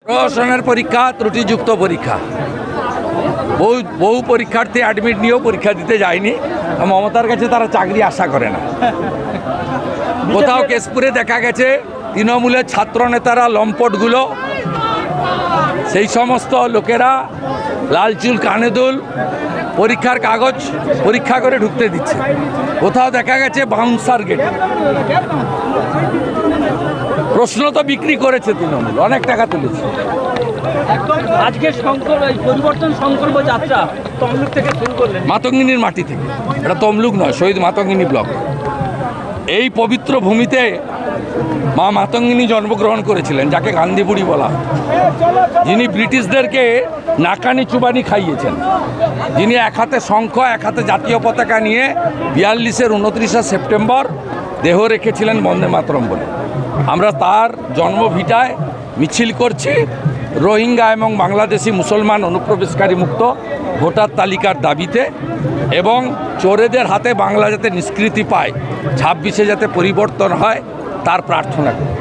প্রশাসনের পরীক্ষা ত্রুটিযুক্ত পরীক্ষা। বহু পরীক্ষার্থী অ্যাডমিট নিয়েও পরীক্ষা দিতে যায়নি। মমতার কাছে তারা চাকরি আশা করে না। কোথাও কেশপুরে দেখা গেছে তৃণমূলের ছাত্র নেতারা, লম্পটগুলো, সেই সমস্ত লোকেরা লাল চুল কানে দুল পরীক্ষার কাগজ পরীক্ষা করে ঢুকতে দিচ্ছে। কোথাও দেখা গেছে বাউন্সার গেট। প্রশ্ন তো বিক্রি করেছে তৃণমূল, অনেক টাকা তুলেছে। আজকে পরিবর্তন সংকল্প যাত্রা তমলুক থেকে শুরু করলেন, মাতঙ্গিনীর মাটি থেকে। এটা তমলুক নয়, শহীদ মাতঙ্গিনী ব্লক। এই পবিত্র ভূমিতে মা মাতঙ্গিনী জন্মগ্রহণ করেছিলেন, যাকে গান্ধী বুড়ি বলা হয়, যিনি ব্রিটিশদেরকে নাকানি চুবানি খাইয়েছেন, যিনি এক হাতে শঙ্খ এক হাতে জাতীয় পতাকা নিয়ে 42-এর 29শে সেপ্টেম্বর দেহ রেখেছিলেন বন্দে মাতরম বলে। আমরা তার জন্মভিটায় মিছিল করছি রোহিঙ্গা এবং বাংলাদেশি মুসলমান অনুপ্রবেশকারী মুক্ত ভোটার তালিকার দাবিতে, এবং চোরেদের হাতে বাংলা যাতে নিষ্কৃতি পায়, 26-এ যাতে পরিবর্তন হয় তার প্রার্থনা করি।